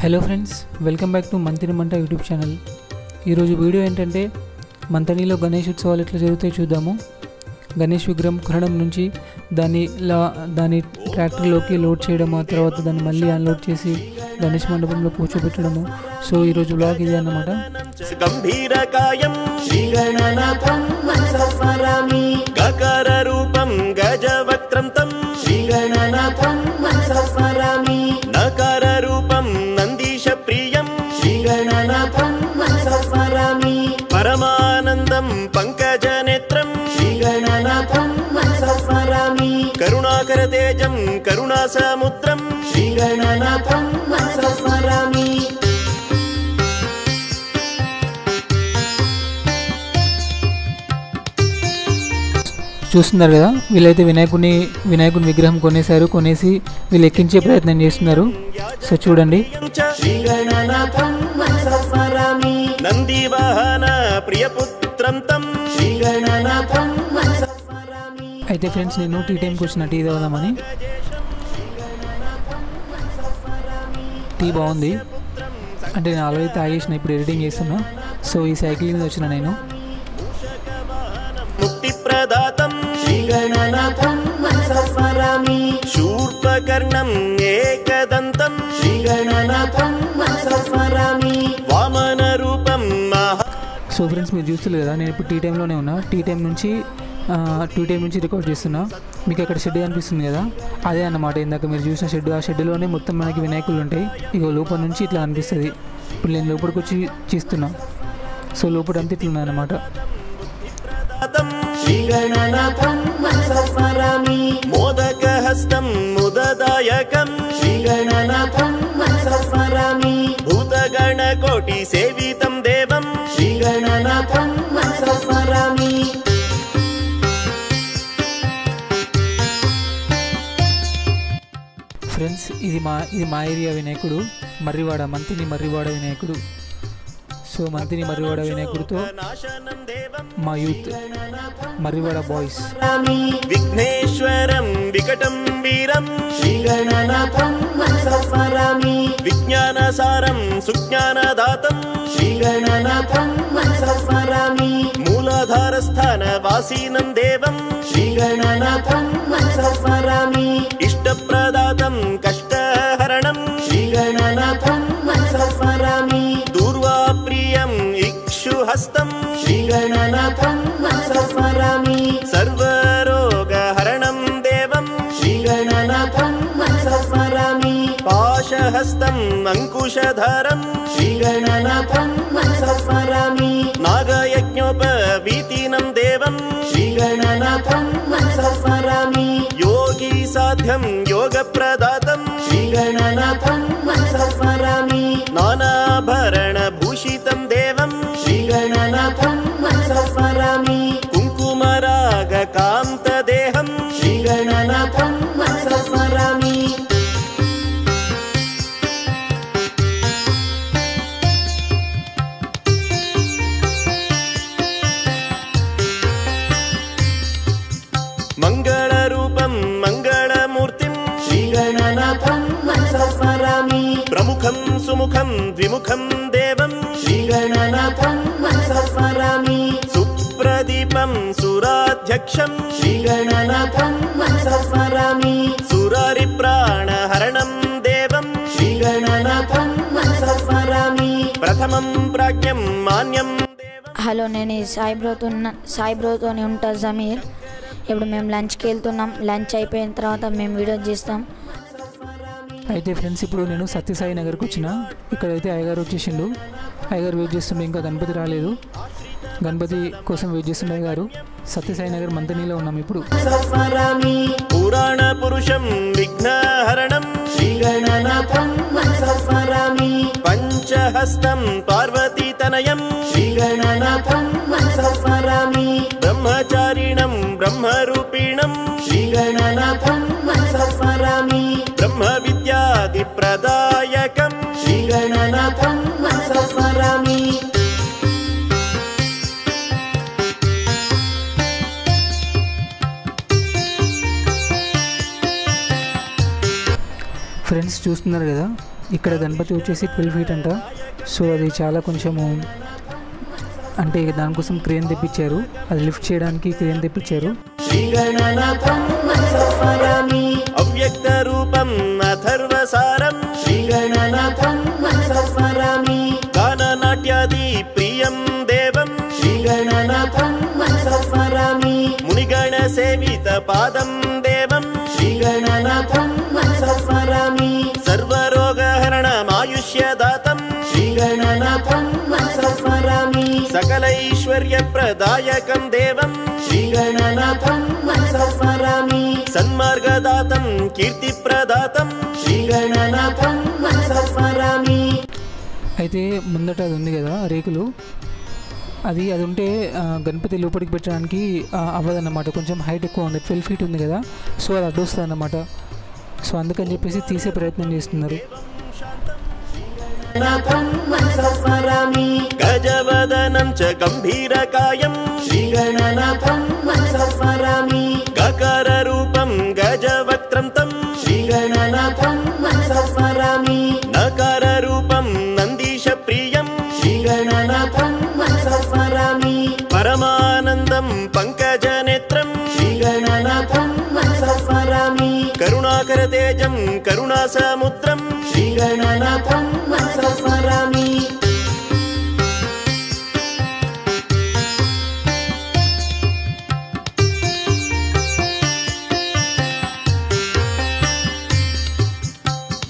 Hello friends, welcome back to మంతిని మంట YouTube channel. ఈరోజు వీడియో ఏంటంటే మంతనిలో గణేష్ ఉత్సవాలు ఎట్లా జరుగుతాయో చూద్దాము. గణేష్ విగ్రహం కొనడం నుంచి దాని ట్రాక్టర్లోకి లోడ్ చేయడము, ఆ తర్వాత దాన్ని మళ్ళీ అన్లోడ్ చేసి గణేష్ మండపంలో కూర్చోబెట్టడము. సో ఈరోజు వ్లాగ్ ఇదే అన్నమాట. గంభీరకాయం శ్రీగణనాథం మనసస్మరామి గకర రూపం గజవక్త్రం తం శ్రీగణనాథం మనసస్మరామి నకర రూపం నందీశ ప్రియం శ్రీగణనాథం మనసస్మరామి పరమానందం పంకజనేత్రం శ్రీగణనాథం మనసస్మరామి కరుణాకర తేజం కరుణాసముద్రం శ్రీగణనాథం మనసస్మరామి. చూస్తున్నారు కదా, వీళ్ళైతే వినాయకుని విగ్రహం కొనేసి వీళ్ళు ఎక్కించే ప్రయత్నం చేస్తున్నారు. సో చూడండి. అయితే ఫ్రెండ్స్, నేను టీ టైంకి వచ్చిన టీ తాగుదామని. టీ బాగుంది అంటే నేను ఆల్రెడీ తాగేసిన, ఇప్పుడు ఎడిటింగ్ చేస్తున్నా. సో ఈ సైకిల్ మీద వచ్చిన నేను. ముక్తిప్రదాతం శ్రీగణనాథం మనసస్మరామి శూర్పకర్ణం ఏకదంతం శ్రీగణనాథం మనసస్మరామి వామన రూపం మహా. సో ఫ్రెండ్స్, మీరు చూస్తారు కదా, నేను ఇప్పుడు టీ టైంలోనే ఉన్నా. టీ టైం నుంచి రికార్డ్ చేస్తున్నా. మీకు అక్కడ షెడ్ కనిపిస్తుంది కదా, అదే అన్నమాట ఇందాక మీరు చూసిన షెడ్. ఆ షెడ్లోనే మొత్తం మనకి వినాయకులు ఉంటాయి. ఇక లోపల నుంచి ఇట్లా అనిపిస్తుంది. ఇప్పుడు నేను లోపలికి వచ్చి చేస్తున్నా. సో లోపల అంతా ఇట్లా ఉన్నాయన్నమాట. శ్రీగణనాథం మనసస్మరామి మోదకహస్తం ముదదాయకం శ్రీగణనాథం మనసస్మరామి భూతగణకోటి సేవితం దేవం శ్రీగణనాథం మనసస్మరామి. ఫ్రెండ్స్, ఇది మా ఏరియా వినాయకుడు, మంతిని మర్రివాడ వినాయకుడు. సో మంతిని మర్రివాడ వినాయకుడితో మా యూత్ మర్రివాడ బాయ్స్. విఘ్నేశ్వరం వికటం వీరం శ్రీగణనాథం మనసస్మరామి విజ్ఞానసారం సుజ్ఞానదాతం శ్రీగణనాథం మనసస్మరామి మూలాధారస్థాన వాసీనం దేవం శ్రీగణనాథం మనసస్మరామి ఇష్టప్రదాతం కష్టహరణం శ్రీగణనాథం మనసస్మరామి దూర్వాప్రియం ఇక్షుహస్తం శ్రీగణనాథం మనసస్మరామి సర్వరోగహరణం దేవం శ్రీగణనాథం మనసస్మరామి పాశహస్తం అంకుశధరం శ్రీగణనాథం మనసస్మరామి నాగయజ్ఞోపవీతినం దేవం శ్రీగణనాథం మనసస్మరామి యోగి సాధ్యం యోగప్రదాతం శ్రీగణనాథం మనసస్మరామి నానాభరణ భూషితం దేవం శ్రీగణనాథం మనసస్మరామి కుంకుమరాగ కాంత దేహం శ్రీగణనాథం మనసస్మరామి. మంగళరూపం మంగళమూర్తిం శ్రీగణనాథం మనసస్మరామి ప్రముఖం సుముఖం ద్విముఖం దేవం శ్రీగణనాథం మనసస్మరామి సుప్రదీపం సురాధ్యక్షం శ్రీగణనాథం మనసస్మరామి సురారి ప్రాణహరణం దేవం శ్రీగణనాథం మనసస్మరామి ప్రథమం ప్రాజ్ఞం మాన్యం. హలో, నేను సాయి బ్రోతోని ఉంటా జమీర్. ఇప్పుడు మేము లంచ్కి వెళ్తున్నాం. లంచ్ అయిపోయిన తర్వాత మేము వీడియో చేస్తాం. అయితే ఫ్రెండ్స్, ఇప్పుడు నేను సత్యసాయి నగర్కి వచ్చిన. ఇక్కడైతే అయ్యగారు వచ్చేసిండు. అయ్యగారు వెయిట్ చేస్తుండే, ఇంకా గణపతి రాలేదు. గణపతి కోసం వెయిట్ చేస్తుండే అయ్యగారు. సత్యసాయి నగర్ మంతనిలో ఉన్నాం ఇప్పుడు. పురాణ పురుషం విఘ్నహరణం శ్రీగణనాథం మనసస్మరామి పంచహస్తం పార్వతీ తనయం శ్రీగణనాథం మనసస్మరామి బ్రహ్మచారిణం బ్రహ్మరూపిణం శ్రీగణనాథం మనసస్మరామి బ్రహ్మ విద్యాది ప్రదాయకం శ్రీగణనాథం మనసస్మరామి. ఫ్రెండ్స్ చూస్తున్నారు కదా, ఇక్కడ గణపతి వచ్చేసి 12 feet అంట. సో అది చాలా కొంచెము అంటే దానికోసం క్రేన్ తెప్పించారు, అది లిఫ్ట్ చేయడానికి క్రేన్ తెప్పించారు. శ్రీగణనాథం మనసా స్మరామి అవ్యక్త రూపం అథర్వసారం శ్రీగణనాథం మనసా స్మరామి గాననాట్యాది ప్రియం దేవం శ్రీగణనాథం మనసా స్మరామి మునిగణ సేవిత పాదం దేవం శ్రీగణనాథం మనసా స్మరామి సర్వరోగహరణమాయుష్యదాతం శ్రీగణనాథం మనసా స్మరామి सकलैश्वर्यप्रदायकं देवं श्रीगणनाथं मनसा स्मरामि सन्मार्गदातं कीर्तिप्रदातं श्रीगणनाथं मनसा स्मरामि. అయితే ముందట అది ఉంది కదా రేకులు, అది ఉంటే గణపతి లోపలికి పెట్టడానికి అవ్వదన్నమాట. కొంచెం హైట్ ఎక్కువ ఉంది, 12 feet ఉంది కదా, సో అది అడ్డొస్తుంది అన్నమాట. సో అందుకని చెప్పేసి తీసే ప్రయత్నం చేస్తున్నారు. गजवदनं च गम्भीरकायं श्रीगणनाथं मनसा स्मरामि गकाररूपं गजवक्त्रं तं श्रीगणनाथं मनसा स्मरामि नकाररूपं नन्दीशप्रियं श्रीगणनाथं मनसा स्मरामि परमानन्दं पङ्कजनेत्रं श्रीगणनाथं मनसा स्मरामि करुणाकरतेजं करुणासमुद्रं श्रीगणनाथं मनसा स्मरामि.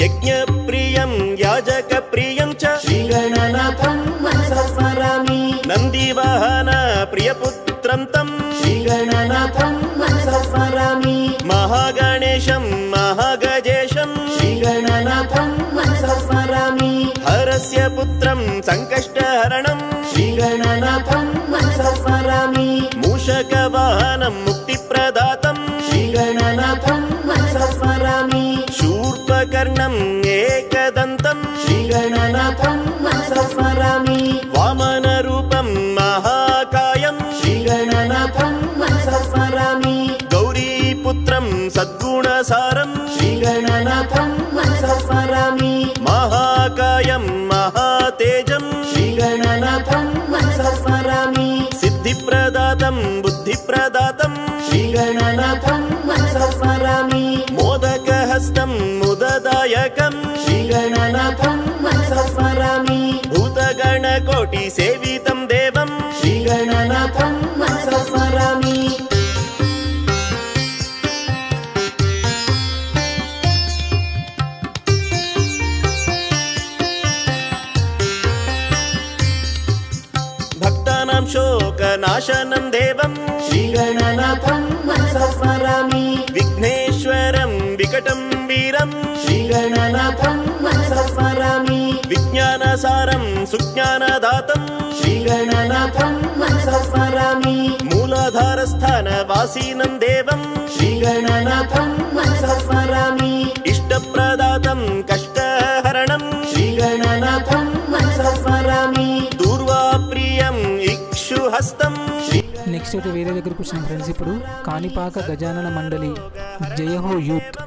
यज्ञप्रियं याजकप्रियं च श्रीगणनाथं मनसा स्मरामि नन्दिवाहन प्रियपुत्रं तं श्रीगणनाथं मनसा स्मरामि महागणेशं महागजेशं श्रीगणनाथं मनसा स्मरामि हरस्य पुत्रं संकष्टहरणं श्रीगणनाथं मनसा स्मरामि मूषकवाहनं मुक्तिप्रदातं श्रीगणनाथं मनसा स्मरामि शूर्पकर्णं एकदन्तं श्रीगणनाथं मनसा स्मरामि वामनरूपं महाकायं श्रीगणनाथं मनसा स्मरामि गौरीपुत्रं सद्गुणसारं श्रीगणनाथं मनसा स्मरामि महाकायं महातेजं श्रीगणनाथं मनसा स्मरामि सिद्धिप्रदातं बुद्धिप्रदातं श्रीगणनाथं मनसा स्मरामि मोदकहस्तं मुददायकं श्रीगणनाथं मनसा स्मरामि भूतगणकोटिसेवितं देवं श्रीगणनाथं मनसा स्मरामि. भक्तानां शोकनाशनं देवं श्रीगणनाथं मनसा स्मरामि विघ्नेश्वरं विकटं वीरं श्रीगणनाथं मनसा स्मरामि विज्ञानसारं सुज्ञानदातं श्रीगणनाथं मनसा स्मरामि मूलाधारस्थानवासिनं देवं श्रीगणनाथं मनसा स्मरामि इष्टप्रदातं कष्टहरणं श्रीगणनाथं मनसा स्मरामि दूर्वाप्रियं इक्षुहस्तं. నెక్స్ట్ అయితే వేరే దగ్గరకు వచ్చిన ఫ్రెండ్స్, ఇప్పుడు కాణిపాక గజానన మండలి జయహో యూత్.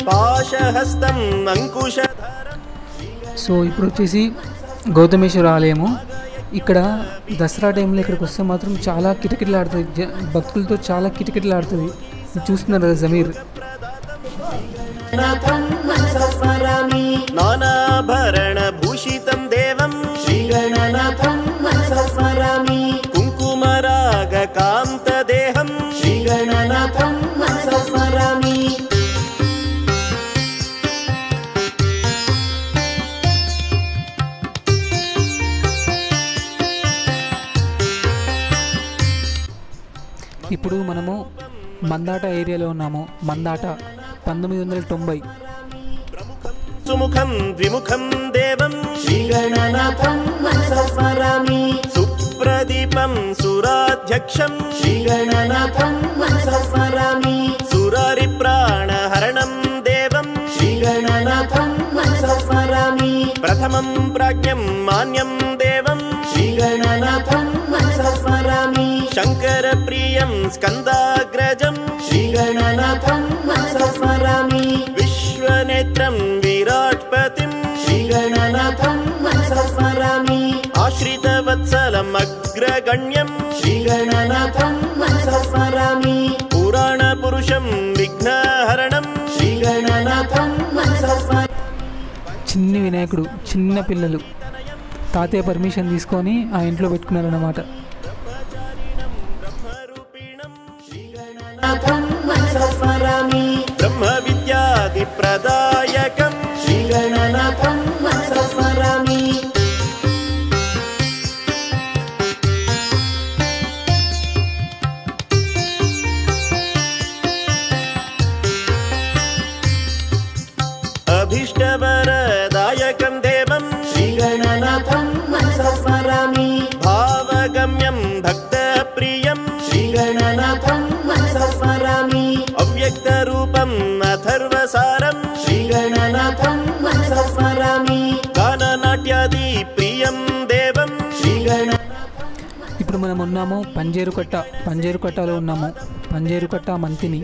పాశహస్తం అంకుశ. సో ఇప్పుడు వచ్చేసి గౌతమేశ్వర ఆలయము. ఇక్కడ దసరా టైంలో ఇక్కడికి వస్తే మాత్రం చాలా కిటకిటలాడుతుంది, భక్తులతో చాలా కిటకిటలాడుతుంది. చూస్తున్నారు కదా జమీర్. నానాభరణ భూషితం దేవం శ్రీగణనాథం మనసా స్మరామి కుంకుమరాగ కాంత దేహం శ్రీగణనాథం మనసా స్మరామి. ఇప్పుడు మనము మందాట ఏరియాలో ఉన్నాము. మందాట 1990. సుముఖం ద్విముఖం దేవం శ్రీగణనాథం మనసా స్మరామి సుప్రదీపం సురాధ్యక్షం శ్రీగణనాథం మనసా స్మరామి సురారి ప్రాణహరణం దేవం శ్రీగణనాథం మనసా స్మరామి ప్రథమం ప్రాజ్ఞం మాన్యం దేవం శ్రీగణనాథం మనసా స్మరామి శంకర ప్రియం స్కందాగ్రజం శ్రీగణనాథం మనసా స్మరామి విశ్వ त्रिनेत्रं विराट्पतिं श्रीगणनाथं मनसा स्मरामि आश्रितवत्सलम् अग्रगण्यं श्रीगणनाथं मनसा स्मरामि पुराणपुरुषं विघ्नहरणं श्रीगणनाथं मनसा स्मरामि చిన్ని వినాయకుడు చిన్న పిల్లలు తాతయ్య పర్మిషన్ తీసుకొని ఆ ఇంట్లో పెట్టుకున్నారన్నమాట. బ్రహ్మ విద్యాది ప్రదాయకం శ్రీగణనాథం మనసా స్మరామి. अभीष्टवरदायकं देवं श्रीगणनाथं मनसा स्मरामि भावगम्यं भक्तप्रियं श्रीगणनाथं मनसा स्मरामि अव्यक्तरूपम् अथर्वसारं श्रीगणनाथं मनसा स्मरामि गाननाट्यादि प्रियं देवं श्रीगण. ఇప్పుడు మనం ఉన్నాము పంజేరుకట్టలో ఉన్నాము. పంజేరుకట్ట మంతిని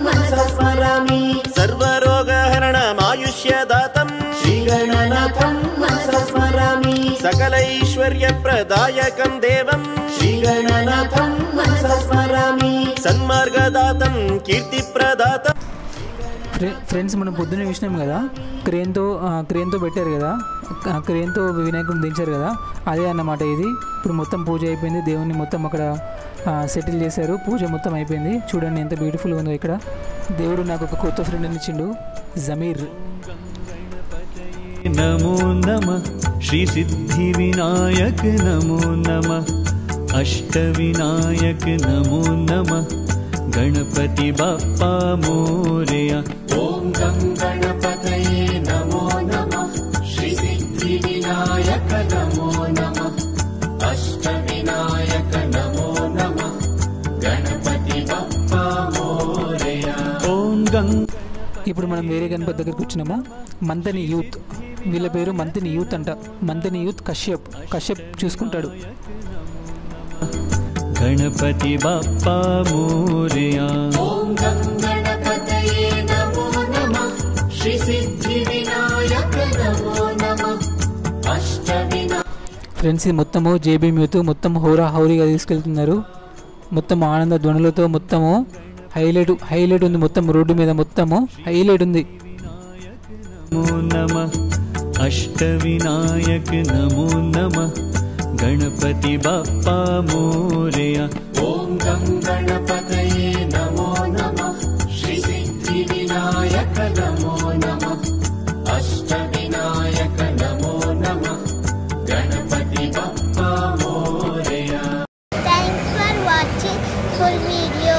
मनसा स्मरामि सर्वरोगहरणमायुष्यदातं श्रीगणनाथं मनसा स्मरामि सकलैश्वर्यप्रदायकं देवं श्रीगणनाथं मनसा स्मरामि सन्मार्गदातं कीर्तिप्रदातं. ఫ్రెండ్స్ మనం పొద్దున్నే చూసినాం కదా, క్రేన్తో పెట్టారు కదా, క్రేన్తో వినాయకుడిని దించారు కదా, అదే అన్నమాట ఇది. ఇప్పుడు మొత్తం పూజ అయిపోయింది, దేవుని మొత్తం అక్కడ సెటిల్ చేశారు, పూజ మొత్తం అయిపోయింది. చూడండి ఎంత బ్యూటిఫుల్గా ఉందో ఇక్కడ. దేవుడు నాకు ఒక కొత్త ఫ్రెండ్ని ఇచ్చిండు, జమీర్. నమో నమః శ్రీ సిద్ధి వినాయక నమో నమః అష్ట వినాయక నమో నమః గణపతి బప్పా మోరియా. ఓం గం గణపతయే నమో నమః శ్రీ సిద్ధి వినాయక నమో నమః అష్ట వినాయక నమో నమః గణపతి బప్పా మోరియా. ఓం గం. ఇప్పుడు మనం వేరే గణపతి దగ్గరికి వచ్చినాము. మంతని యూత్, వీళ్ళ పేరు మంతని యూత్ అంట. మంతని యూత్ కశ్యప్ చూసుకుంటాడు. గణపతి బప్పా మోరియా. ఓం గం గణపతయే నమో నమః శ్రీ సిద్ధి వినాయక నమో నమః అష్ట వినాయక. ఫ్రెండ్స్ ఇది మొత్తము జేబీ యూత్ మొత్తం హౌరీగా తీసుకెళ్తున్నారు. మొత్తం ఆనంద ధ్వనులతో మొత్తము హైలైట్ ఉంది. మొత్తం రోడ్డు మీద మొత్తము హైలైట్ ఉంది. నమో నమః అష్ట వినాయక నమో నమః గణపతి బప్పా మోరియా. ఓం గం గణపతయే నమో నమః శ్రీ సిద్ధి వినాయక నమో నమః అష్ట వినాయక నమో నమః Ganapati Bappa Morya. Thanks for watching full video.